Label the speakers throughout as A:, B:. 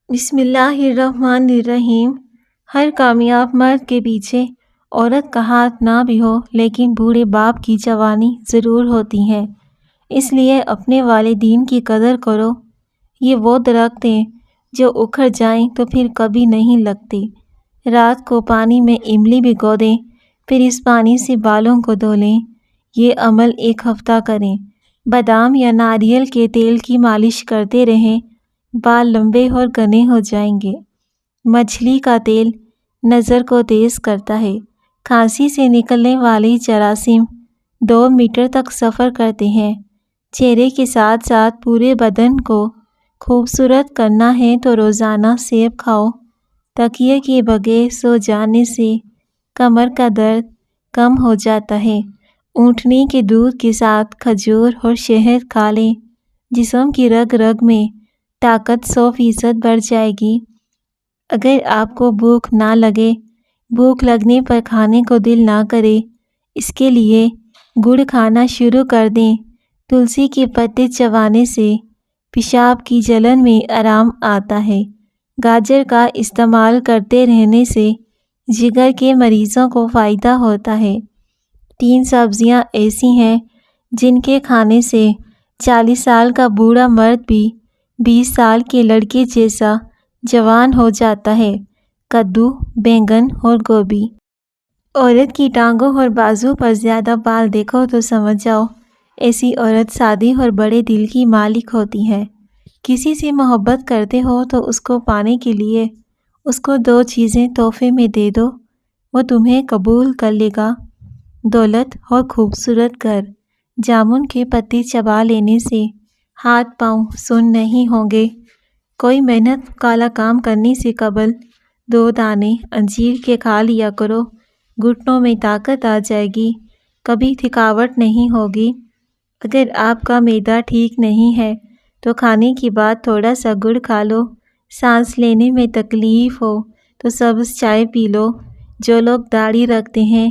A: بسم اللہ الرحمن الرحیم۔ ہر کامیاب مرد کے پیچھے عورت کا ہاتھ نہ بھی ہو لیکن بوڑھے باپ کی جوانی ضرور ہوتی ہے، اس لیے اپنے والدین کی قدر کرو۔ یہ وہ درخت ہیں جو اکھڑ جائیں تو پھر کبھی نہیں لگتے۔ رات کو پانی میں املی بھگو دیں، پھر اس پانی سے بالوں کو دھو لیں۔ یہ عمل 1 ہفتہ کریں۔ بادام یا ناریل کے تیل کی مالش کرتے رہیں، بال لمبے اور گھنے ہو جائیں گے۔ مچھلی کا تیل نظر کو تیز کرتا ہے۔ کھانسی سے نکلنے والی جراثیم 2 میٹر تک سفر کرتے ہیں۔ چہرے کے ساتھ ساتھ پورے بدن کو خوبصورت کرنا ہے تو روزانہ سیب کھاؤ۔ تکیے کے بغیر سو جانے سے کمر کا درد کم ہو جاتا ہے۔ اونٹنی کے دودھ کے ساتھ کھجور اور شہد کھا لیں، جسم کی رگ رگ میں طاقت 100% بڑھ جائے گی۔ اگر آپ کو بھوک نہ لگے، بھوک لگنے پر کھانے کو دل نہ کرے، اس کے لیے گڑ کھانا شروع کر دیں۔ تلسی کے پتے چبانے سے پیشاب کی جلن میں آرام آتا ہے۔ گاجر کا استعمال کرتے رہنے سے جگر کے مریضوں کو فائدہ ہوتا ہے۔ 3 سبزیاں ایسی ہیں جن کے کھانے سے 40 سال کا بوڑھا مرد بھی 20 سال کے لڑکے جیسا جوان ہو جاتا ہے: کدو، بینگن اور گوبھی۔ عورت کی ٹانگوں اور بازو پر زیادہ بال دیکھو تو سمجھ جاؤ ایسی عورت سادی اور بڑے دل کی مالک ہوتی ہے۔ کسی سے محبت کرتے ہو تو اس کو پانے کے لیے اس کو 2 چیزیں تحفے میں دے دو، وہ تمہیں قبول کر لے گا: دولت اور خوبصورت گھر۔ جامن کے پتے چبا لینے سے ہاتھ پاؤں سن نہیں ہوں گے۔ کوئی محنت کالا کام کرنے سے قبل 2 دانے انجیر کے کھا لیا کرو، گھٹنوں میں طاقت آ جائے گی، کبھی تھکاوٹ نہیں ہوگی۔ اگر آپ کا معدہ ٹھیک نہیں ہے تو کھانے کے بعد تھوڑا سا گڑ کھا لو۔ سانس لینے میں تکلیف ہو تو سبز چائے پی لو۔ جو لوگ داڑھی رکھتے ہیں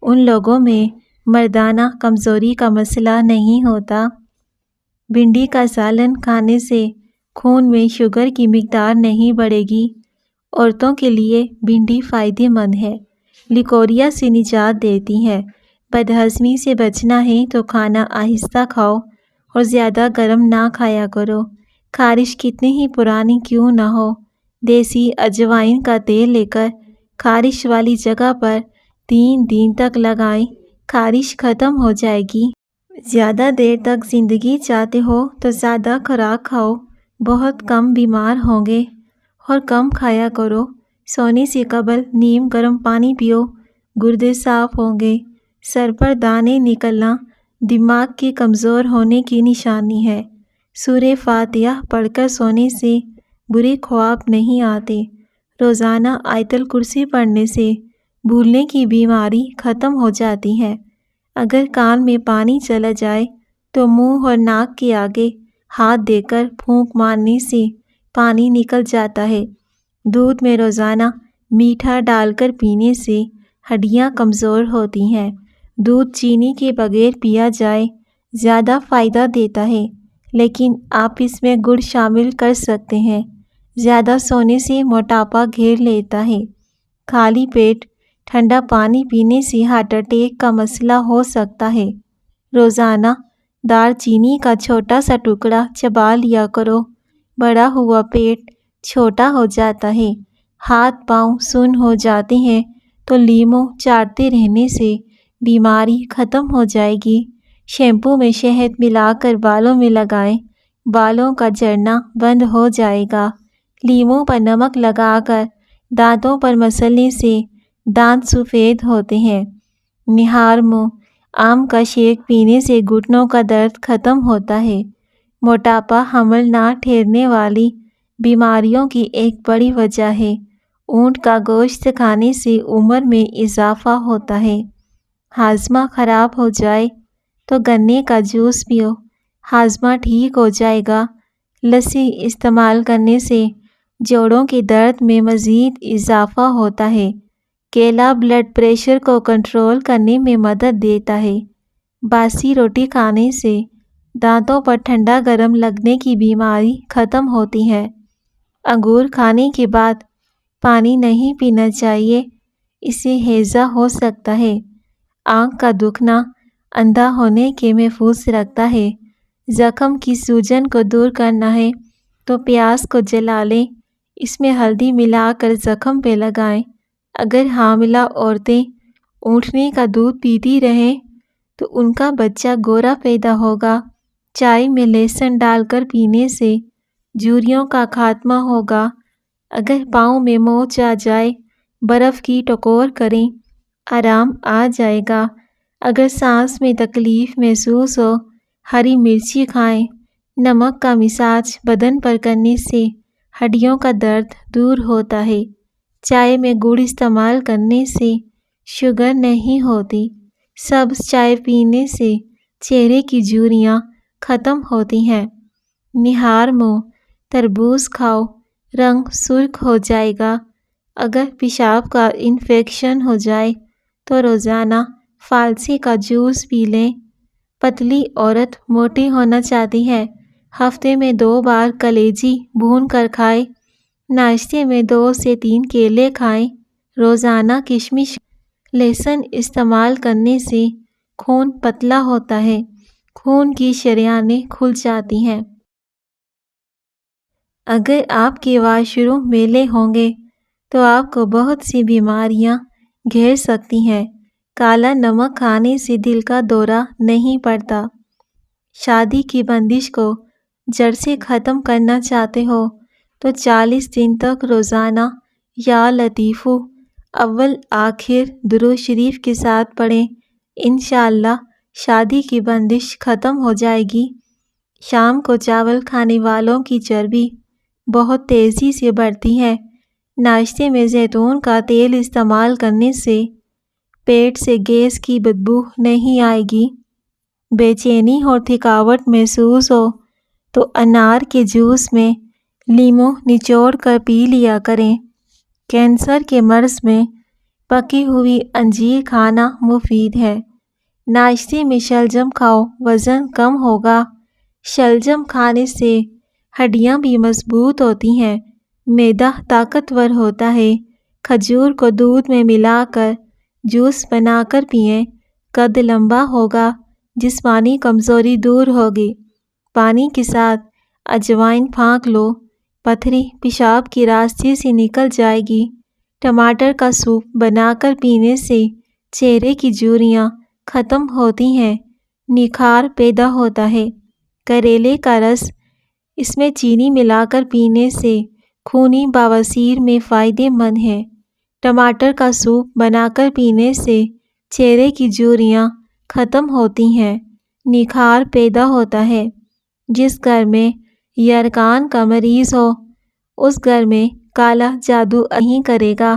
A: ان لوگوں میں مردانہ کمزوری کا مسئلہ نہیں ہوتا۔ بھنڈی کا سالن کھانے سے خون میں شوگر کی مقدار نہیں بڑھے گی۔ عورتوں کے لیے بھنڈی فائدہ مند ہے، لیکوریا سے نجات دیتی ہے۔ بدہضمی سے بچنا ہے تو کھانا آہستہ کھاؤ اور زیادہ گرم نہ کھایا کرو۔ خارش کتنی ہی پرانی کیوں نہ ہو، دیسی اجوائن کا تیل لے کر خارش والی جگہ پر 3 دن تک لگائیں، خارش ختم ہو جائے گی۔ زیادہ دیر تک زندگی چاہتے ہو تو زیادہ خوراک کھاؤ، بہت کم بیمار ہوں گے، اور کم کھایا کرو۔ سونے سے قبل نیم گرم پانی پیو، گردے صاف ہوں گے۔ سر پر دانے نکلنا دماغ کے کمزور ہونے کی نشانی ہے۔ سورہ فاتحہ پڑھ کر سونے سے برے خواب نہیں آتے۔ روزانہ آیت الکرسی پڑھنے سے بھولنے کی بیماری ختم ہو جاتی ہے۔ اگر کان میں پانی چلا جائے تو منہ اور ناک کے آگے ہاتھ دے کر پھونک مارنے سے پانی نکل جاتا ہے۔ دودھ میں روزانہ میٹھا ڈال کر پینے سے ہڈیاں کمزور ہوتی ہیں۔ دودھ چینی کے بغیر پیا جائے زیادہ فائدہ دیتا ہے، لیکن آپ اس میں گڑ شامل کر سکتے ہیں۔ زیادہ سونے سے موٹاپا گھیر لیتا ہے۔ خالی پیٹ ٹھنڈا پانی پینے سے ہارٹ اٹیک کا مسئلہ ہو سکتا ہے۔ روزانہ دار چینی کا چھوٹا سا ٹکڑا چبا لیا کرو۔ بڑا ہوا پیٹ چھوٹا ہو جاتا ہے، ہاتھ پاؤں سن ہو جاتے ہیں تو لیموں چاٹتے رہنے سے بیماری ختم ہو جائے گی۔ شیمپو میں شہد ملا کر بالوں میں لگائیں، بالوں کا جھڑنا بند ہو جائے گا۔ لیموں پر نمک لگا کر دانتوں پر مسلنے سے دانت سفید ہوتے ہیں۔ نہار منہ آم کا شیک پینے سے گھٹنوں کا درد ختم ہوتا ہے۔ موٹاپا حمل نہ ٹھہرنے والی بیماریوں کی ایک بڑی وجہ ہے۔ اونٹ کا گوشت کھانے سے عمر میں اضافہ ہوتا ہے۔ ہاضمہ خراب ہو جائے تو گنے کا جوس پیو، ہاضمہ ٹھیک ہو جائے گا۔ لسی استعمال کرنے سے جوڑوں کے درد میں مزید اضافہ ہوتا ہے۔ کیلا بلڈ پریشر کو کنٹرول کرنے میں مدد دیتا ہے۔ باسی روٹی کھانے سے دانتوں پر ٹھنڈا گرم لگنے کی بیماری ختم ہوتی ہے۔ انگور کھانے کے بعد پانی نہیں پینا چاہیے، اس سے ہیضہ ہو سکتا ہے۔ آنکھ کا دکھنا اندھا ہونے کے محفوظ رکھتا ہے۔ زخم کی سوجن کو دور کرنا ہے تو پیاز کو جلا لیں، اس میں ہلدی ملا کر زخم پہ لگائیں۔ اگر حاملہ عورتیں اونٹنے کا دودھ پیتی رہیں تو ان کا بچہ گورا پیدا ہوگا۔ چائے میں لہسن ڈال کر پینے سے جھریوں کا خاتمہ ہوگا۔ اگر پاؤں میں موچ آ جائے، برف کی ٹکور کریں، آرام آ جائے گا۔ اگر سانس میں تکلیف محسوس ہو، ہری مرچی کھائیں۔ نمک کا مساج بدن پر کرنے سے ہڈیوں کا درد دور ہوتا ہے۔ چائے میں گڑ استعمال کرنے سے شوگر نہیں ہوتی۔ سبز چائے پینے سے چہرے کی جھریاں ختم ہوتی ہیں۔ نہار منہ تربوز کھاؤ، رنگ سرخ ہو جائے گا۔ اگر پیشاب کا انفیکشن ہو جائے تو روزانہ فالسی کا جوس پی لیں۔ پتلی عورت موٹی ہونا چاہتی ہے، ہفتے میں 2 بار کلیجی بھون کر کھائیں۔ ناشتے میں 2 سے 3 کیلے کھائیں۔ روزانہ کشمش لہسن استعمال کرنے سے خون پتلا ہوتا ہے، خون کی شریانیں کھل جاتی ہیں۔ اگر آپ کے واش روم میلے ہوں گے تو آپ کو بہت سی بیماریاں گھیر سکتی ہیں۔ کالا نمک کھانے سے دل کا دورہ نہیں پڑتا۔ شادی کی بندش کو جڑ سے ختم کرنا چاہتے ہو تو 40 دن تک روزانہ یا لطیفو اول آخر درود شریف کے ساتھ پڑھیں۔ انشاءاللہ شادی کی بندش ختم ہو جائے گی۔ شام کو چاول کھانے والوں کی چربی بہت تیزی سے بڑھتی ہے۔ ناشتے میں زیتون کا تیل استعمال کرنے سے پیٹ سے گیس کی بدبو نہیں آئے گی۔ بے چینی اور تھکاوٹ محسوس ہو تو انار کے جوس میں لیموں نچوڑ کر پی لیا کریں۔ کینسر کے مرض میں پکی ہوئی انجیر کھانا مفید ہے۔ ناشتے میں شلجم کھاؤ، وزن کم ہوگا۔ شلجم کھانے سے ہڈیاں بھی مضبوط ہوتی ہیں، معدہ طاقتور ہوتا ہے۔ کھجور کو دودھ میں ملا کر جوس بنا کر پئیں، قد لمبا ہوگا، جسمانی کمزوری دور ہوگی۔ پانی کے ساتھ اجوائن پھانک لو، پتھری پیشاب کے راستے سے نکل جائے گی۔ ٹماٹر کا سوپ بنا کر پینے سے چہرے کی جھریاں ختم ہوتی ہیں، نکھار پیدا ہوتا ہے۔ کریلے کا رس، اس میں چینی ملا کر پینے سے خونی بواسیر میں فائدہ مند ہے۔ ٹماٹر کا سوپ بنا کر پینے سے چہرے کی جھریاں ختم ہوتی ہیں، نکھار پیدا ہوتا ہے۔ جس گھر میں یرقان کا مریض ہو اس گھر میں کالا جادو نہیں کرے گا۔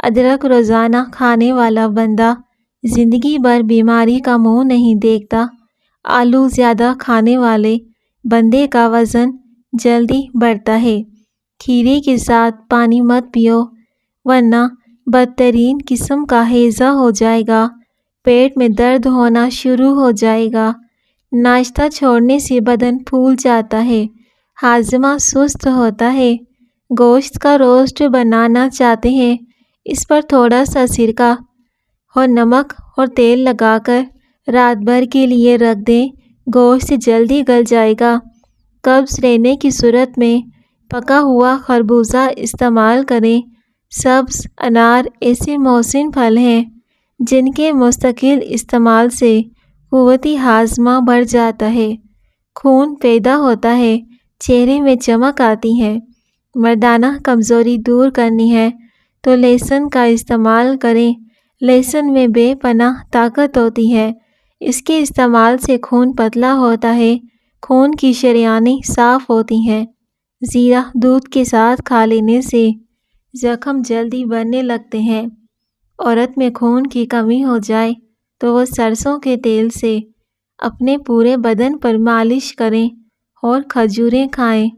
A: ادرک روزانہ کھانے والا بندہ زندگی بھر بیماری کا منہ نہیں دیکھتا۔ آلو زیادہ کھانے والے بندے کا وزن جلدی بڑھتا ہے۔ کھیرے کے ساتھ پانی مت پیو ورنہ بدترین قسم کا ہیضہ ہو جائے گا، پیٹ میں درد ہونا شروع ہو جائے گا۔ ناشتہ چھوڑنے سے بدن پھول جاتا ہے، ہاضمہ سست ہوتا ہے۔ گوشت کا روسٹ بنانا چاہتے ہیں، اس پر تھوڑا سا سرکہ اور نمک اور تیل لگا کر رات بھر کے لیے رکھ دیں، گوشت جلدی گل جائے گا۔ قبض رہنے کی صورت میں پکا ہوا خربوزہ استعمال کریں۔ سبز انار ایسے موسن پھل ہیں جن کے مستقل استعمال سے قوت ہاضمہ بڑھ جاتا ہے، خون پیدا ہوتا ہے، چہرے میں چمک آتی ہے۔ مردانہ کمزوری دور کرنی ہے تو لہسن کا استعمال کریں۔ لہسن میں بے پناہ طاقت ہوتی ہے، اس کے استعمال سے خون پتلا ہوتا ہے، خون کی شریانیں صاف ہوتی ہیں۔ زیرہ دودھ کے ساتھ کھا لینے سے زخم جلدی بھرنے لگتے ہیں۔ عورت میں خون کی کمی ہو جائے تو وہ سرسوں کے تیل سے اپنے پورے بدن پر مالش کریں اور کھجوریں کھائیں۔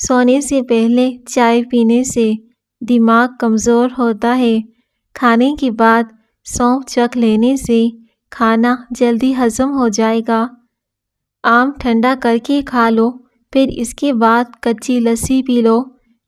A: سونے سے پہلے چائے پینے سے دماغ کمزور ہوتا ہے۔ کھانے کے بعد سونف چکھ لینے سے کھانا جلدی ہضم ہو جائے گا۔ آم ٹھنڈا کر کے کھا لو، پھر اس کے بعد کچی لسی پی لو،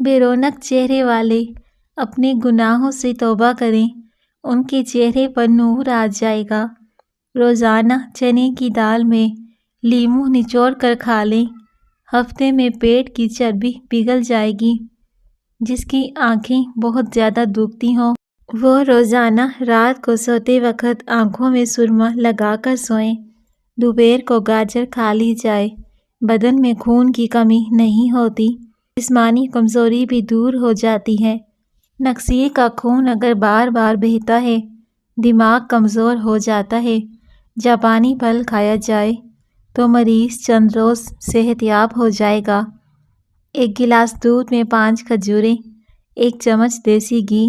A: بے رونق چہرے والے اپنے گناہوں سے توبہ کریں، ان کے چہرے پر نور آ جائے گا۔ روزانہ چنے کی دال میں لیموں نچوڑ کر کھا لیں، ہفتے میں پیٹ کی چربی پگھل جائے گی۔ جس کی آنکھیں بہت زیادہ دکھتی ہوں وہ روزانہ رات کو سوتے وقت آنکھوں میں سرما لگا کر سوئیں۔ دوپہر کو گاجر کھا لی جائے، بدن میں خون کی کمی نہیں ہوتی، جسمانی کمزوری بھی دور ہو جاتی ہے۔ نقصے کا خون اگر بار بار بہتا ہے، دماغ کمزور ہو جاتا ہے۔ جاپانی پھل کھایا جائے تو مریض چند روز صحت یاب ہو جائے گا۔ ایک گلاس دودھ میں 5 کھجوریں، 1 چمچ دیسی گھی،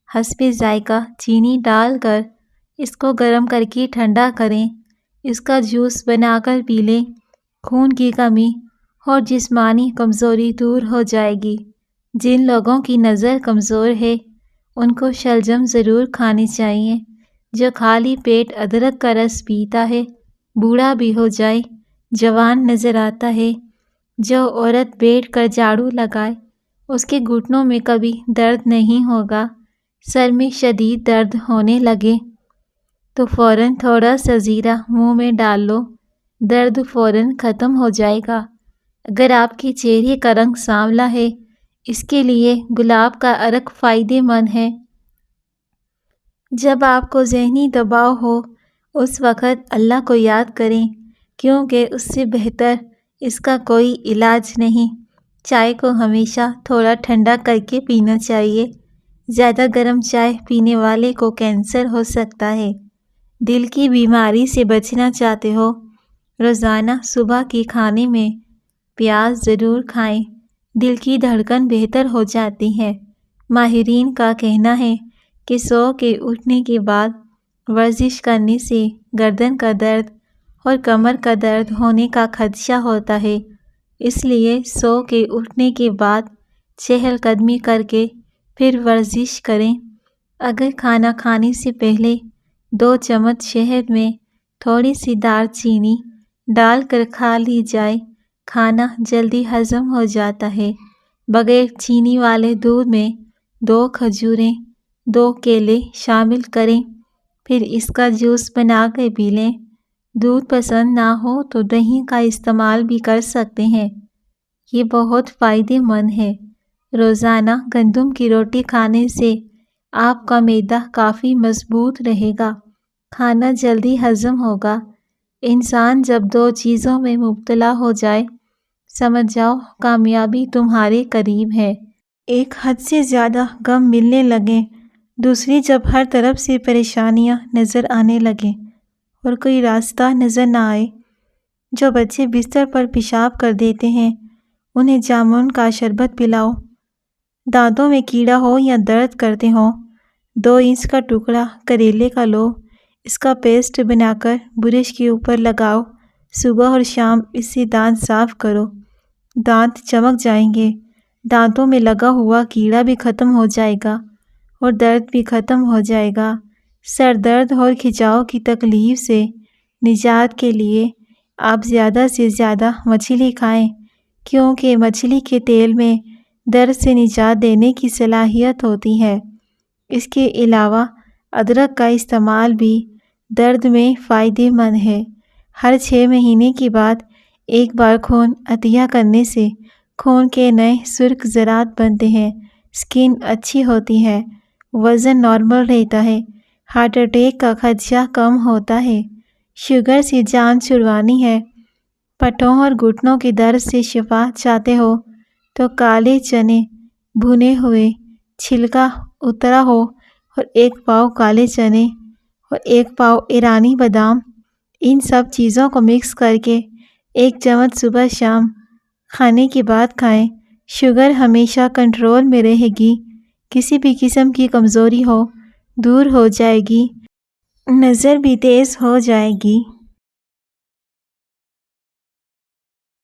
A: حسب ذائقہ چینی ڈال کر اس کو گرم کر کے ٹھنڈا کریں، اس کا جوس بنا کر پی لیں۔ خون کی کمی اور جسمانی کمزوری دور ہو جائے گی۔ جن لوگوں کی نظر کمزور ہے ان کو شلجم ضرور کھانی چاہیے۔ جو خالی پیٹ ادرک کا رس پیتا ہے بوڑھا بھی ہو جائے جوان نظر آتا ہے۔ جو عورت بیٹھ کر جھاڑو لگائے اس کے گھٹنوں میں کبھی درد نہیں ہوگا۔ سر میں شدید درد ہونے لگے تو فوراً تھوڑا سا زیرہ منہ میں ڈال لو، درد فوراً ختم ہو جائے گا۔ اگر آپ کے چہرے کا رنگ سانولا ہے اس کے لیے گلاب کا عرق فائدہ مند ہے۔ جب آپ کو ذہنی دباؤ ہو اس وقت اللہ کو یاد کریں، کیونکہ اس سے بہتر اس کا کوئی علاج نہیں۔ چائے کو ہمیشہ تھوڑا ٹھنڈا کر کے پینا چاہیے۔ زیادہ گرم چائے پینے والے کو کینسر ہو سکتا ہے۔ دل کی بیماری سے بچنا چاہتے ہو روزانہ صبح کے کھانے میں پیاز ضرور کھائیں، دل کی دھڑکن بہتر ہو جاتی ہے۔ ماہرین کا کہنا ہے کہ سو کے اٹھنے کے بعد ورزش کرنے سے گردن کا درد اور کمر کا درد ہونے کا خدشہ ہوتا ہے، اس لیے سو کے اٹھنے کے بعد چہل قدمی کر کے پھر ورزش کریں۔ اگر کھانا کھانے سے پہلے 2 چمچ شہد میں تھوڑی سی دار چینی ڈال کر کھا لی جائے کھانا جلدی ہضم ہو جاتا ہے۔ بغیر چینی والے دودھ میں 2 کھجوریں 2 کیلے شامل کریں، پھر اس کا جوس بنا کر پی لیں۔ دودھ پسند نہ ہو تو دہی کا استعمال بھی کر سکتے ہیں، یہ بہت فائدہ مند ہے۔ روزانہ گندم کی روٹی کھانے سے آپ کا معدہ کافی مضبوط رہے گا، کھانا جلدی ہضم ہوگا۔ انسان جب 2 چیزوں میں مبتلا ہو جائے سمجھ جاؤ کامیابی تمہارے قریب ہے۔ ایک حد سے زیادہ غم ملنے لگیں، دوسری جب ہر طرف سے پریشانیاں نظر آنے لگیں اور کوئی راستہ نظر نہ آئے۔ جو بچے بستر پر پیشاب کر دیتے ہیں انہیں جامن کا شربت پلاؤ۔ دانتوں میں کیڑا ہو یا درد کرتے ہوں 2 انچ کا ٹکڑا کریلے کا لو، اس کا پیسٹ بنا کر برش کے اوپر لگاؤ، صبح اور شام اس سے دانت صاف کرو، دانت چمک جائیں گے۔ دانتوں میں لگا ہوا کیڑا بھی ختم ہو جائے گا اور درد بھی ختم ہو جائے گا۔ سر درد اور کھچاؤ کی تکلیف سے نجات کے لیے آپ زیادہ سے زیادہ مچھلی کھائیں، کیونکہ مچھلی کے تیل میں درد سے نجات دینے کی صلاحیت ہوتی ہے۔ اس کے علاوہ ادرک کا استعمال بھی درد میں فائدہ مند ہے۔ ہر 6 مہینے کے بعد ایک بار خون عطیہ کرنے سے خون کے نئے سرخ ذرات بنتے ہیں، سکن اچھی ہوتی ہے، وزن نارمل رہتا ہے، ہارٹ اٹیک کا خدشہ کم ہوتا ہے۔ شوگر سے جان چھڑوانی ہے، پٹھوں اور گھٹنوں کے درد سے شفا چاہتے ہو تو کالے چنے بھنے ہوئے، چھلکا اترا ہو اور 1 پاؤ کالے چنے اور 1 پاؤ ایرانی بادام، ان سب چیزوں کو مکس کر کے 1 چمچ صبح شام کھانے کے بعد کھائیں۔ شوگر ہمیشہ کنٹرول میں رہے گی، کسی بھی قسم کی کمزوری ہو دور ہو جائے گی، نظر بھی تیز ہو جائے گی۔